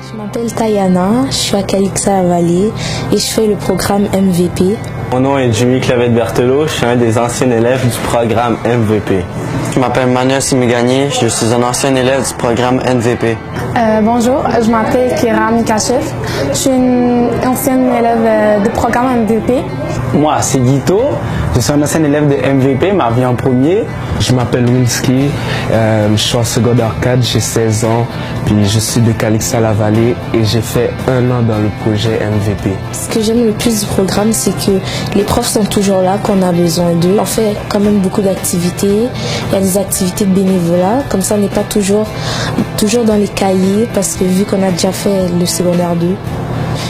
Je m'appelle Tayana, je suis à Calixa-la-Vallée et je fais le programme MVP. Mon nom est Jimmy Clavette-Berthelot, je suis un des anciens élèves du programme MVP. Je m'appelle Manuel Simigani, je suis un ancien élève du programme MVP. Bonjour, je m'appelle Kiram Kachev, je suis une ancienne élève du programme MVP. Moi, c'est Guito, je suis un ancien élève de MVP, ma vie en premier. Je m'appelle Wilski, je suis en secondaire 4, j'ai 16 ans, puis je suis de Calixa-la-Vallée et j'ai fait 1 an dans le projet MVP. Ce que j'aime le plus du programme, c'est que les profs sont toujours là quand on a besoin d'eux. On fait quand même beaucoup d'activités, il y a des activités de bénévolat, comme ça on n'est pas toujours dans les cahiers parce que vu qu'on a déjà fait le secondaire 2.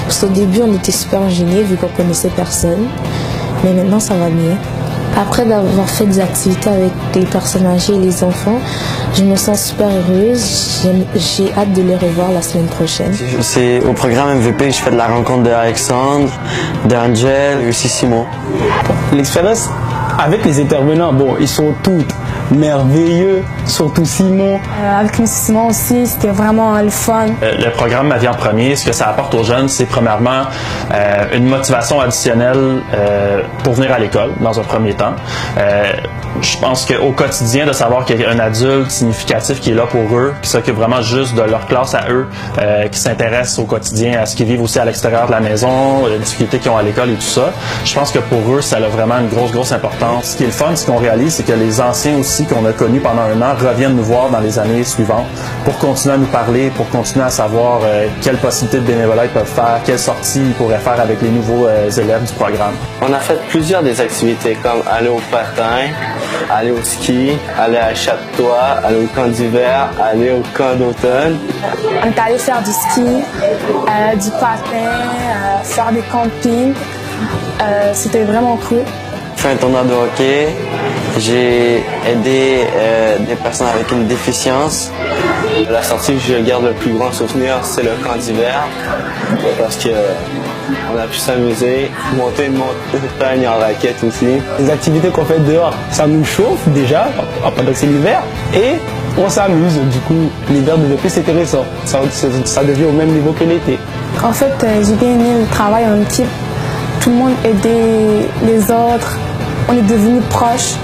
Parce qu'au début on était super gênés vu qu'on connaissait personne, mais maintenant ça va mieux. Après d'avoir fait des activités avec les personnes âgées et les enfants, je me sens super heureuse. J'ai hâte de les revoir la semaine prochaine. C'est au programme MVP, je fais de la rencontre d'Alexandre, d'Angel et aussi Simon. L'expérience avec les intervenants, bon, ils sont tous merveilleux, surtout Simon. Avec M. Simon aussi, c'était vraiment le fun. Le programme Ma vie en premier, ce que ça apporte aux jeunes, c'est premièrement une motivation additionnelle pour venir à l'école dans un premier temps. Je pense qu'au quotidien, de savoir qu'il y a un adulte significatif qui est là pour eux, qui s'occupe vraiment juste de leur classe à eux, qui s'intéresse au quotidien à ce qu'ils vivent aussi à l'extérieur de la maison, les difficultés qu'ils ont à l'école et tout ça. Je pense que pour eux, ça a vraiment une grosse importance. Ce qui est le fun, ce qu'on réalise, c'est que les anciens aussi qu'on a connus pendant 1 an reviennent nous voir dans les années suivantes pour continuer à nous parler, pour continuer à savoir quelles possibilités de bénévolat ils peuvent faire, quelles sorties ils pourraient faire avec les nouveaux élèves du programme. On a fait plusieurs des activités comme aller au patin, aller au ski, aller à Château-Toit, aller au camp d'hiver, aller au camp d'automne. On est allé faire du ski, du patin, faire des campings. C'était vraiment cool. Je fais un tournoi de hockey, j'ai aidé des personnes avec une déficience. La sortie que je garde le plus grand souvenir, c'est le camp d'hiver parce que on a pu s'amuser, monter une montagne en raquette aussi. Les activités qu'on fait dehors, ça nous chauffe déjà, pendant que c'est l'hiver, et on s'amuse. Du coup, l'hiver de VP, c'est intéressant. Ça devient au même niveau que l'été. En fait, j'ai bien aimé le travail en équipe. Tout le monde aidait les autres. On est devenus proches.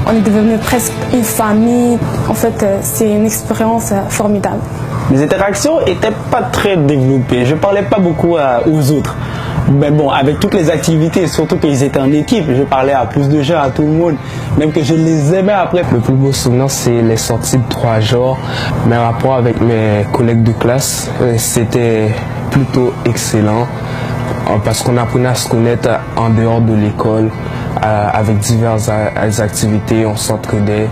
On est devenus presque une famille. En fait, c'est une expérience formidable. Les interactions n'étaient pas très développées. Je ne parlais pas beaucoup aux autres. Mais bon, avec toutes les activités, surtout qu'ils étaient en équipe, je parlais à plus de gens, à tout le monde, même que je les aimais après. Le plus beau souvenir, c'est les sorties de 3 jours. Mes rapports avec mes collègues de classe, c'était plutôt excellent parce qu'on apprenait à se connaître en dehors de l'école, avec diverses activités, on s'entraidait.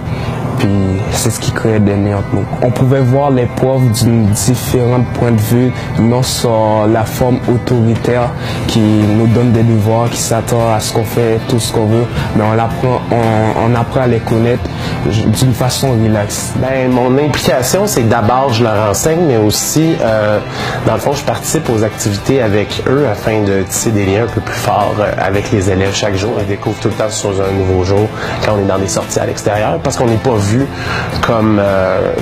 Puis c'est ce qui créait des liens entre nous. On pouvait voir les profs d'une différente point de vue, non sur la forme autoritaire qui nous donne des devoirs, qui s'attend à ce qu'on fait tout ce qu'on veut, mais on apprend à les connaître d'une façon relaxe. Mon implication, c'est que d'abord je leur enseigne, mais aussi, dans le fond, je participe aux activités avec eux afin de tisser des liens un peu plus forts avec les élèves chaque jour. Ils découvrent tout le temps sur un nouveau jour quand on est dans des sorties à l'extérieur, parce qu'on n'est pas vu comme,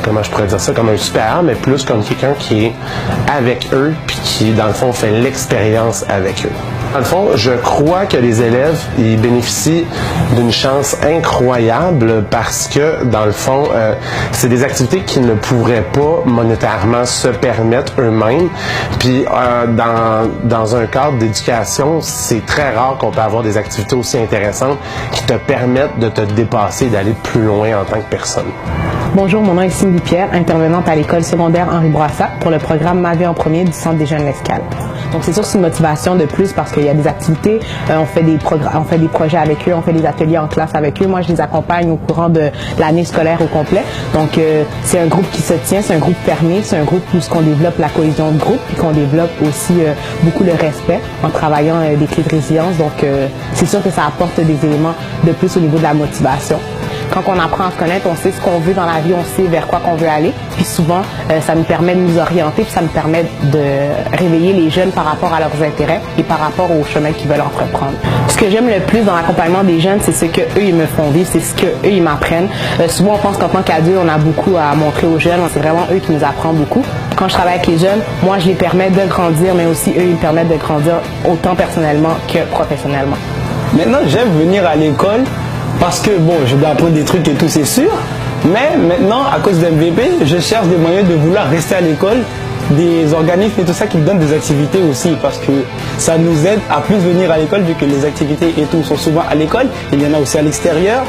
comment je pourrais dire ça, comme un supérieur, mais plus comme quelqu'un qui est avec eux puis qui, dans le fond, fait l'expérience avec eux. Dans le fond, je crois que les élèves, ils bénéficient d'une chance incroyable parce que, dans le fond, c'est des activités qu'ils ne pourraient pas monétairement se permettre eux-mêmes. Puis, dans un cadre d'éducation, c'est très rare qu'on peut avoir des activités aussi intéressantes qui te permettent de te dépasser et d'aller plus loin en tant que personne. Bonjour, mon nom est Cindy Pierre, intervenante à l'école secondaire Henri Bourassa pour le programme Ma vie en premier du Centre des jeunes L'Escale. Donc c'est sûr que c'est une motivation de plus parce qu'il y a des activités, on fait des projets avec eux, on fait des ateliers en classe avec eux. Moi, je les accompagne au courant de l'année scolaire au complet. Donc c'est un groupe qui se tient, c'est un groupe fermé, c'est un groupe où on développe la cohésion de groupe et qu'on développe aussi beaucoup le respect en travaillant des clés de résilience. Donc c'est sûr que ça apporte des éléments de plus au niveau de la motivation. Quand on apprend à se connaître, on sait ce qu'on veut dans la vie, on sait vers quoi qu'on veut aller. Puis souvent, ça nous permet de nous orienter, puis ça nous permet de réveiller les jeunes par rapport à leurs intérêts et par rapport au chemin qu'ils veulent entreprendre. Ce que j'aime le plus dans l'accompagnement des jeunes, c'est ce que eux ils me font vivre, c'est ce que eux ils m'apprennent. Souvent, on pense qu'en tant qu'adulte, on a beaucoup à montrer aux jeunes. C'est vraiment eux qui nous apprennent beaucoup. Quand je travaille avec les jeunes, moi, je les permets de grandir, mais aussi eux, ils me permettent de grandir autant personnellement que professionnellement. Maintenant, j'aime venir à l'école parce que, bon, je dois apprendre des trucs et tout, c'est sûr. Mais maintenant, à cause d'MVP, je cherche des moyens de vouloir rester à l'école, des organismes et tout ça qui me donnent des activités aussi, parce que ça nous aide à plus venir à l'école vu que les activités et tout sont souvent à l'école. Il y en a aussi à l'extérieur.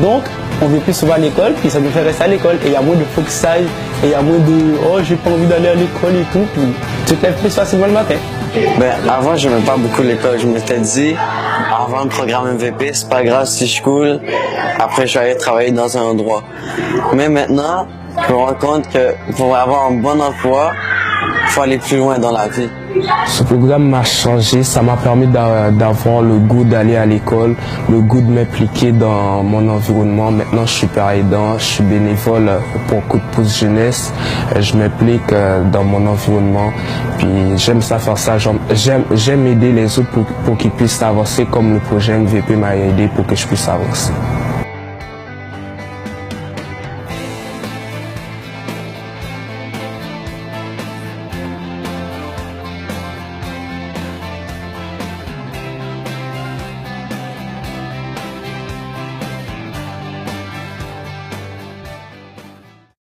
Donc, on vient plus souvent à l'école, puis ça nous fait rester à l'école. Et il y a moins de focusage, et il y a moins de « oh, j'ai pas envie d'aller à l'école et tout », puis tu te lèves plus facilement le matin. Ben, avant, je n'aimais pas beaucoup l'école. Je m'étais dit, avant le programme MVP, c'est pas grave si je coule. Après, je vais aller travailler dans un endroit. Mais maintenant, je me rends compte que pour avoir un bon emploi, il faut aller plus loin dans la vie. Ce programme m'a changé, ça m'a permis d'avoir le goût d'aller à l'école, le goût de m'impliquer dans mon environnement. Maintenant, je suis père aidant, je suis bénévole pour Coup de pouce jeunesse. Je m'implique dans mon environnement, puis j'aime ça faire ça. J'aime aider les autres pour qu'ils puissent avancer comme le projet MVP m'a aidé pour que je puisse avancer.